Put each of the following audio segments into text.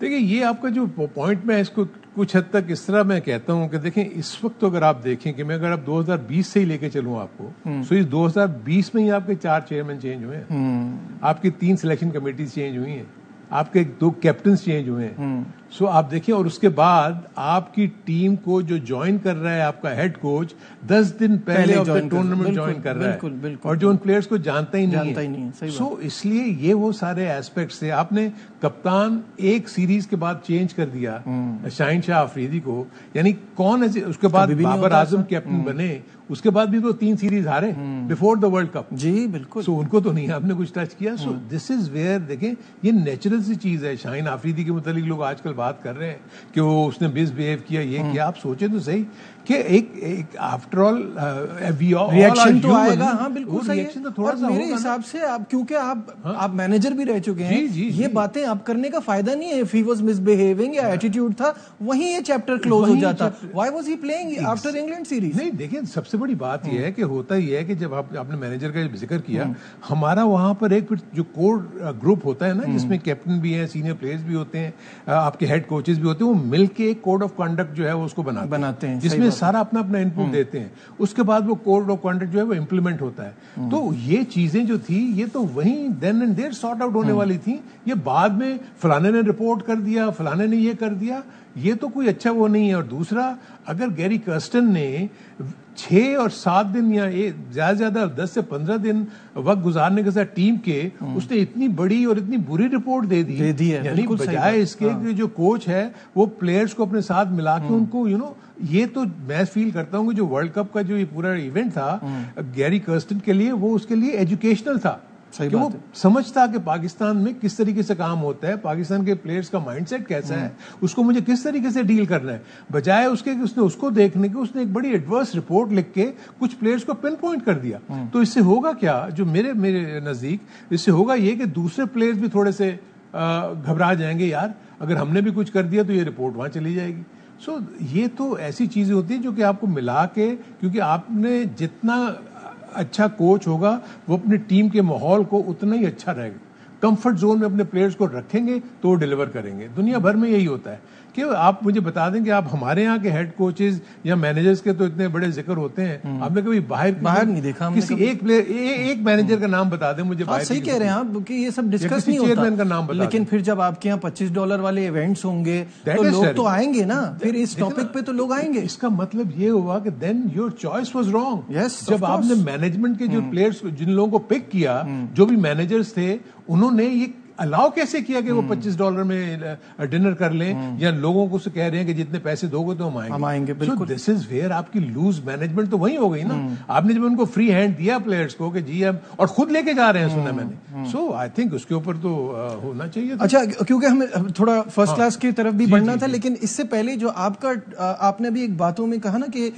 دیکھیں یہ آپ کا جو پوائنٹ میں اس کو کچھ حد تک اس طرح میں کہتا ہوں کہ دیکھیں اس وقت تو اگر آپ دیکھیں کہ میں اگر آپ 2020 سے ہی لے کے چلوں آپ کو سو اس 2020 میں ہی آپ کے 4 چیئرمین چینج ہوئے ہیں, آپ کی 3 سلیکشن کمیٹیز چینج ہوئی ہیں, آپ کے 2 کیپٹنز چینج ہوئے ہیں. سو آپ دیکھیں اور اس کے بعد آپ کی ٹیم کو جو جوائن کر رہا ہے آپ کا ہیڈ کوچ 10 دن پہلے آف دا ٹورنامنٹ جوائن کر رہا ہے اور جو ان پلیئرز کو جانتا ہی نہیں ہے. سو اس لیے یہ وہ سارے ایسپیکٹس تھے. آپ نے کپتان ایک سیریز کے بعد چینج کر دیا شاہین شاہ آفریدی کو, یعنی کون اس کے بعد بابر اعظم کیپٹن بنے, اس کے بعد بھی تو 3 سیریز ہارے before the world cup. Ji بالکل. سو ان کو تو نہیں آپ نے کچھ ٹچ کیا. سو دس از ویئر دیکھیں یہ نیچرل سی چیز ہے. شاہین آفریدی کے متعلق لوگ آج کل بات کر رہے ہیں کہ وہ اس نے مس بہیو کیا, یہ کیا. آپ سوچیں تو صحیح کہ ایک آفٹر آل ریئیکشن تو آئے گا. ہاں بالکل صحیح ہے. اور میرے حساب سے آپ کیونکہ آپ مینیجر بھی رہ چکے ہیں, یہ باتیں آپ کرنے کا فائدہ نہیں ہے. If he was miss behaving یا ایٹیٹیوڈ تھا وہیں یہ چیپٹر کلوز ہو جاتا. Y was he playing after England series? نہیں دیکھیں سب سے بڑی بات یہ ہے کہ ہوتا یہ ہے کہ جب آپ نے مینیجر کا ذکر کیا, ہمارا وہاں پر ایک جو کور گروپ ہوتا ہے نا جس میں کیپٹن بھی ہیں, سینئر پلیئرز بھی ہوتے ہیں, آپ کے ہیڈ کوچز بھی ہوتے ہیں, وہ مل کے ایک کوڈ آف کنڈکٹ جو ہے وہ اس کو بناتے ہیں جس میں سارا اپنا انپٹ دیتے ہیں. اس کے بعد وہ کوڈ آف کنڈکٹ جو ہے وہ امپلیمنٹ ہوتا ہے. تو یہ چیزیں جو تھی یہ تو وہیں دین اینڈ دیر سارٹ آؤٹ ہونے والی تھی. یہ بعد میں فلانے نے رپورٹ کر دیا, فلانے نے یہ کر دیا, یہ تو کوئی اچھا وہ نہیں ہے. اور دوسرا اگر گیری کرسٹن نے 6 اور 7 دن یا زیادہ سے زیادہ 10 سے 15 دن وقت گزارنے کے ساتھ ٹیم کے اس نے اتنی بڑی اور اتنی بری رپورٹ دے دی, یعنی بجائے اس کے جو کوچ ہے وہ پلیئرز کو اپنے ساتھ ملا کے ان کو یہ تو میں فیل کرتا ہوں کہ جو ورلڈ کپ کا جو یہ پورا ایونٹ تھا گیری کرسٹن کے لیے وہ اس کے لیے ایجوکیشنل تھا کہ وہ سمجھتا کہ پاکستان میں کس طریقے سے کام ہوتا ہے, پاکستان کے پلیئرز کا مائنڈ سیٹ کیسا ہے, اس کو مجھے کس طریقے سے ڈیل کرنا ہے. بجائے اس کے کہ اس نے اس کو دیکھنے کے اس نے ایک بڑی ایڈورس رپورٹ لکھ کے کچھ پلیئرز کو پن پوائنٹ کر دیا. تو اس سے ہوگا کیا, جو میرے نزدیک اس سے ہوگا یہ کہ دوسرے پلیئرز بھی تھوڑے سے گھبرا جائیں گے, یار اگر ہم نے بھی کچھ کر دیا تو یہ رپورٹ وہاں چلی جائے گی. سو یہ تو ایسی چیزیں ہوتی ہیں جو کہ آپ کو ملا کے, کیونکہ آپ نے جتنا اچھا کوچ ہوگا وہ اپنی ٹیم کے ماحول کو اتنا ہی اچھا رہے گا. کمفرٹ زون میں اپنے پلیئرز کو رکھیں گے تو وہ ڈیلیور کریں گے. دنیا بھر میں یہی ہوتا ہے کہ آپ مجھے بتا دیں کہ آپ ہمارے یہاں کے ہیڈ کوچز یا مینیجرز کے تو اتنے بڑے ذکر ہوتے ہیں, آپ نے کبھی باہر نہیں دیکھا کسی ایک مینیجر کا نام بتا دیں مجھے. صحیح کہہ رہے ہیں آپ, کیونکہ یہ سب ڈسکس نہیں ہوتا. لیکن پھر جب آپ کے یہاں $25 والے ایونٹس ہوں گے تو لوگ تو آئیں گے نا, پھر اس ٹاپک پہ تو لوگ آئیں گے. اس کا مطلب یہ ہوا کہ دین یور چوائس واز رانگ. جب آپ نے مینجمنٹ کے جو پلیئرز جن لوگوں کو پک کیا, جو بھی مینیجرز تھے, انہوں نے یہ الاؤ کیسے کیا کہ وہ $25 میں ڈنر کر لیں, یا لوگوں کو کہہ رہے ہیں کہ جتنے پیسے دو گے تو ہم آئیں گے. سو دس از ویئر آپ کی لوز مینجمنٹ تو وہی ہو گئی نا. آپ نے جب ان کو فری ہینڈ دیا پلیئرز کو کہ جی ہم, اور خود لے کے جا رہے ہیں, سنا میں نے. سو آئی تھنک اس کے اوپر تو ہونا چاہیے. اچھا, کیونکہ ہمیں تھوڑا فرسٹ کلاس کی طرف بھی بڑھنا تھا, لیکن اس سے پہلے جو آپ نے بھی ایک باتوں میں کہا نا کہ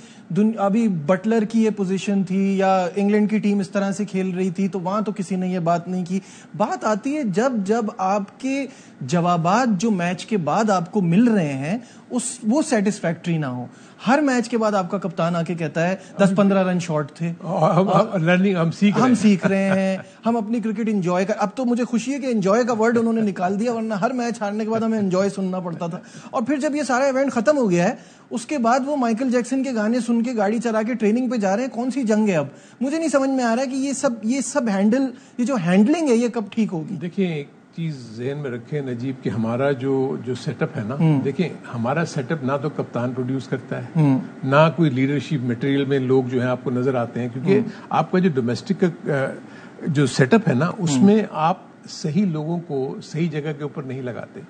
ابھی بٹلر کی یہ پوزیشن تھی یا انگلینڈ کی ٹیم اس طرح سے کھیل رہی تھی تو وہاں تو کسی نے یہ بات نہیں کی. بات آتی ہے جب آپ کے جوابات جو میچ کے بعد آپ کو مل رہے ہیں وہ سیٹسفیکٹری نہ ہو. ہر میچ کے بعد آپ کا کپتان آ کے کہتا ہے 10-15 رن شارٹ تھے, ہم سیکھ رہے ہیں, ہم اپنی کرکٹ انجوائے کر. اب تو مجھے خوشی ہے کہ انجوائے کا ورڈ انہوں نے نکال دیا, ورنہ ہر میچ ہارنے کے بعد ہمیں انجوائے سننا پڑتا تھا. اور پھر جب یہ سارا ایونٹ ختم ہو گیا ہے اس کے بعد وہ مائیکل جیکسن کے گانے سن کے گاڑی چلا کے ٹریننگ پہ جا رہے ہیں. کون سی جنگ ہے اب؟ مجھے نہیں سمجھ میں آ رہا ہے کہ یہ سب یہ جو ہینڈلنگ ہے یہ کب ٹھیک ہوگی. دیکھیں چیز ذہن میں رکھیں نجیب کہ ہمارا جو سیٹ اپ ہے نا, دیکھیں ہمارا سیٹ اپ نہ تو کپتان پروڈیوس کرتا ہے, نہ کوئی لیڈرشپ مٹیریل میں لوگ جو ہیں آپ کو نظر آتے ہیں, کیونکہ آپ کا جو ڈومیسٹک جو سیٹ اپ ہے نا اس میں آپ صحیح لوگوں کو صحیح جگہ کے اوپر نہیں لگاتے.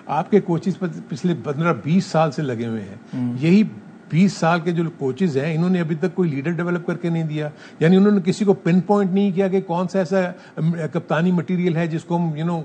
آپ کے کوچز پچھلے 15-20 سال سے لگے ہوئے ہیں. یہی 20 سال کے جو کوچز ہیں انہوں نے ابھی تک کوئی لیڈر ڈیولپ کر کے نہیں دیا, یعنی انہوں نے کسی کو پن پوائنٹ نہیں کیا کہ کون سا ایسا کپتانی مٹیریل ہے جس کو ہم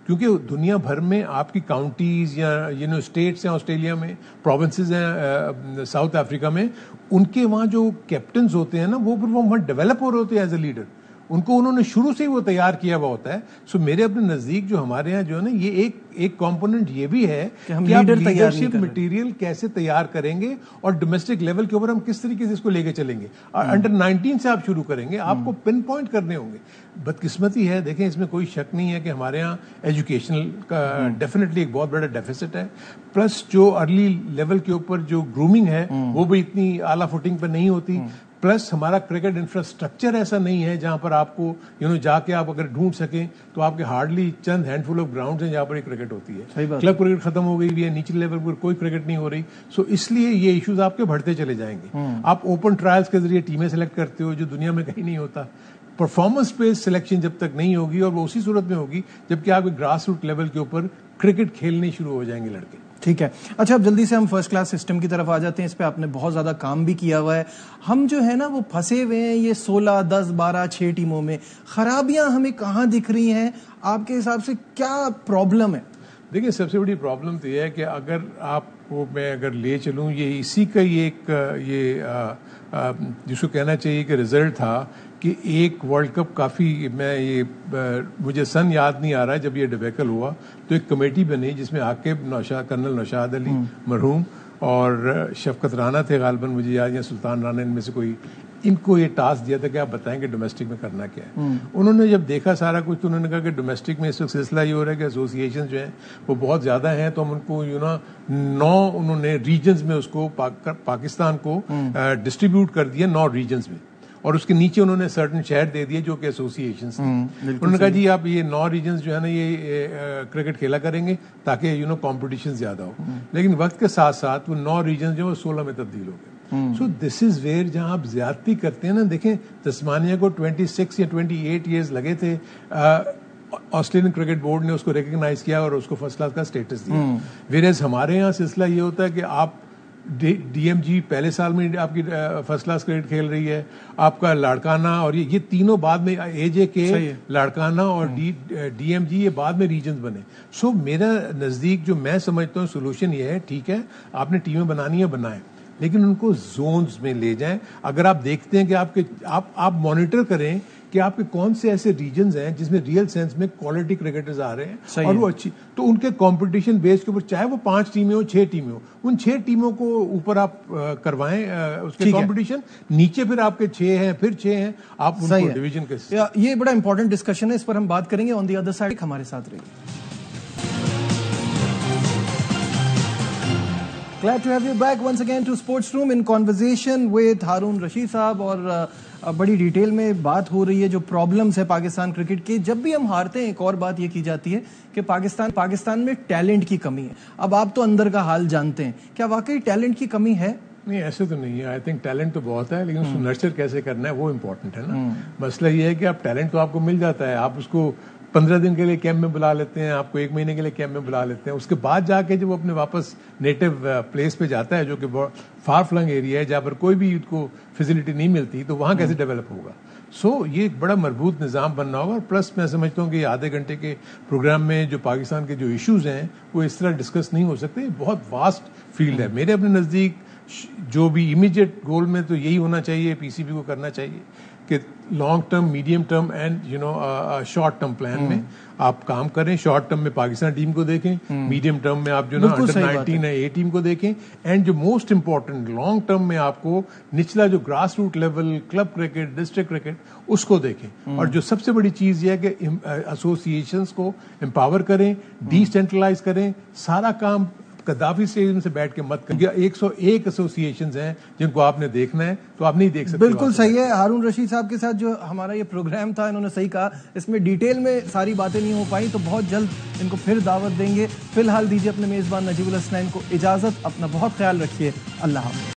کیونکہ دنیا بھر میں آپ کی کاؤنٹیز یا اسٹیٹس ہیں, آسٹریلیا میں پروونسز ہیں, ساؤتھ افریقہ میں, ان کے وہاں جو کیپٹنز ہوتے ہیں نا وہ وہاں ڈیولپ ہو رہے ہوتے ہیں ایز اے لیڈر. ان کو انہوں نے شروع سے ہی وہ تیار کیا ہوا ہوتا ہے. سو میرے اپنے نزدیک جو ہمارے یہاں جو ہے نا یہ ایک کمپوننٹ یہ بھی ہے کہ آپ لیڈرشپ مٹیریل کیسے تیار کریں گے اور ڈومیسٹک لیول کے اوپر ہم کس طریقے سے اس کو لے کے چلیں گے. انڈر 19 سے آپ شروع کریں گے, آپ کو پن پوائنٹ کرنے ہوں گے. بدقسمتی ہے, دیکھیں اس میں کوئی شک نہیں ہے کہ ہمارے یہاں ایجوکیشنل کا ڈیفینیٹلی ایک بہت بڑا ڈیفیسٹ ہے. پلس جو ارلی لیول کے اوپر جو گرومنگ ہے وہ بھی اتنی اعلیٰ فوٹنگ پہ نہیں ہوتی. پلس ہمارا کرکٹ انفراسٹرکچر ایسا نہیں ہے جہاں پر آپ کو جا کے آپ اگر ڈھونڈ سکیں تو آپ کے ہارڈلی چند ہینڈ فل آف گراؤنڈ ہیں جہاں پر ایک کرکٹ ہوتی ہے. کلب کرکٹ ختم ہو گئی ہے, نیچے لیول پر کوئی کرکٹ نہیں ہو رہی. سو اس لیے یہ ایشوز آپ کے بڑھتے چلے جائیں گے. آپ اوپن ٹرائلز کے ذریعے ٹیمیں سلیکٹ کرتے ہو جو دنیا میں کہیں نہیں ہوتا. پرفارمنس بیس سلیکشن جب تک نہیں ہوگی, اور وہ اسی صورت میں ہوگی جبکہ آپ کے گراس روٹ لیول کے اوپر کرکٹ کھیلنے شروع ہو جائیں گے لڑکے. ٹھیک ہے. اچھا, اب جلدی سے ہم فرسٹ کلاس سسٹم کی طرف آ جاتے ہیں. اس پہ آپ نے بہت زیادہ کام بھی کیا ہوا ہے. ہم جو ہے نا وہ پھنسے ہوئے ہیں یہ 16, 10, 12, 6 ٹیموں میں. خرابیاں ہمیں کہاں دکھ رہی ہیں آپ کے حساب سے, کیا پرابلم ہے؟ دیکھیں سب سے بڑی پرابلم تو یہ ہے کہ اگر آپ کو میں اگر لے چلوں, یہ اسی کا یہ جس کو کہنا چاہیے کہ رزلٹ تھا کہ ایک ورلڈ کپ کافی, مجھے سن یاد نہیں آ رہا ہے جب یہ ڈبیکل ہوا, تو ایک کمیٹی بنی جس میں عاقب کرنل نوشاد علی مرحوم اور شفقت رانا تھے غالباً, مجھے یاد, یا سلطان رانا, ان میں سے کوئی, ان کو یہ ٹاسک دیا تھا کہ آپ بتائیں کہ ڈومیسٹک میں کرنا کیا ہے. انہوں نے جب دیکھا سارا کچھ تو انہوں نے کہا کہ ڈومیسٹک میں اس وقت سلسلہ یہ ہو رہا ہے کہ ایسوسیشن جو ہیں وہ بہت زیادہ ہیں, تو ہم ان کو 9 انہوں نے ریجنز میں اس کو پاکستان کو ڈسٹریبیوٹ کر دیا 9 ریجنز میں, اور اس کے نیچے انہوں نے سرٹن شہر دے دیے جو کہ ایسوسیشنز ہیں. انہوں نے کہا جی آپ یہ 9 ریجنز جو ہے نا یہ کرکٹ کھیلا کریں گے تاکہ کمپٹیشن زیادہ ہو. لیکن وقت کے ساتھ ساتھ وہ 9 ریجنز جو 16 میں تبدیل ہو گئے. سو دس از ویئر جہاں آپ زیادتی کرتے ہیں نا. دیکھیں تسمانیہ کو 26 یا 28 ایئرز لگے تھے, آسٹریلین کرکٹ بورڈ نے اس کو ریکگنائز کیا اور اس کو فرسٹ کلاس کا اسٹیٹس دیا. ویئرز ہمارے یہاں سلسلہ یہ ہوتا ہے کہ آپ ڈی ایم جی پہلے سال میں آپ کی فرسٹ کلاس کرکٹ کھیل رہی ہے, آپ کا لاڑکانہ اور یہ تینوں بعد میں اے جے کے, لاڑکانہ اور ڈی ایم جی یہ بعد میں ریجنز بنے. سو میرا نزدیک جو میں سمجھتا ہوں سولوشن یہ ہے, ٹھیک ہے آپ نے ٹیمیں بنانی ہے بنائیں, لیکن ان کو زونز میں لے جائیں. اگر آپ دیکھتے ہیں کہ آپ مانیٹر کریں کہ آپ کے کون سے ایسے ریجنز ہیں جس میں ریئل سینس میں کوالٹی کرکٹرز آ رہے ہیں اور وہ اچھی, تو ان کے کمپٹیشن بیس کے اوپر چاہے وہ 5 ٹیمیں ہو 6 ٹیمیں ہو, ان 6 ٹیموں کو اوپر آپ کروائیں اس کے کمپٹیشن, نیچے پھر آپ کے 6 ہیں پھر 6 ہیں, آپ ان کو ڈویژن کے. یہ بڑا امپورٹنٹ ڈسکشن ہے, اس پر ہم بات کریں گے. آن دی ادر سائڈ ہمارے ساتھ رہیے. Glad to have you back once again to Sports Room in conversation with Haroon Rashid صاحب. اور بڑی ڈیٹیل میں بات ہو رہی ہے جو پرابلمس ہے پاکستان کرکٹ کی. جب بھی ہم ہارتے ہیں ایک اور بات یہ کی جاتی ہے کہ پاکستان میں ٹیلنٹ کی کمی ہے. اب آپ تو اندر کا حال جانتے ہیں, کیا واقعی ٹیلنٹ کی کمی ہے؟ نہیں ایسے تو نہیں ہے. آئی تھنک ٹیلنٹ تو بہت ہے, لیکن اس کو نرچر کیسے کرنا ہے وہ امپورٹنٹ ہے نا. مسئلہ یہ ہے کہ آپ ٹیلنٹ تو آپ کو مل جاتا ہے, آپ اس کو 15 دن کے لیے کیمپ میں بلا لیتے ہیں, آپ کو 1 مہینے کے لیے کیمپ میں بلا لیتے ہیں, اس کے بعد جا کے جب وہ اپنے واپس نیٹو پلیس پہ جاتا ہے جو کہ فار فلنگ ایریا ہے جہاں پر کوئی بھی کو فیسلٹی نہیں ملتی, تو وہاں کیسے ڈیولپ ہوگا. سو یہ ایک بڑا مربوط نظام بننا ہوگا. پلس میں سمجھتا ہوں کہ یہ آدھے گھنٹے کے پروگرام میں جو پاکستان کے جو ایشوز ہیں وہ اس طرح ڈسکس نہیں ہو سکتے. بہت واسٹ فیلڈ ہے. میرے اپنے نزدیک جو بھی امیڈیٹ گول میں تو یہی ہونا چاہیے, پی سی بی کو کرنا چاہیے کہ long term, medium term and short term plan میں آپ کام کریں. شارٹ ٹرم میں پاکستان ٹیم کو دیکھیں, میڈیم ٹرم میں آپ انڈر 19 اے ٹیم کو دیکھیں, اینڈ جو موسٹ امپورٹنٹ لانگ ٹرم میں آپ کو نچلا جو grass root level club cricket district cricket اس کو دیکھیں. اور جو سب سے بڑی چیز یہ ہے کہ ایسوسیشنز کو امپاور کریں, ڈی سینٹرلائز کریں. سارا کام قذافی اسٹیڈیم سے بیٹھ کے مت کریں. 101 ایسوسیشنز ہیں جن کو آپ نے دیکھنا ہے, تو آپ نہیں دیکھ سکتے. بالکل صحیح ہے. ہارون رشید صاحب کے ساتھ جو ہمارا یہ پروگرام تھا, انہوں نے صحیح کہا, اس میں ڈیٹیل میں ساری باتیں نہیں ہو پائیں, تو بہت جلد ان کو پھر دعوت دیں گے. فی الحال دیجیے اپنے میزبان نجیب الحسنین کو اجازت. اپنا بہت خیال رکھیے. اللہ حافظ.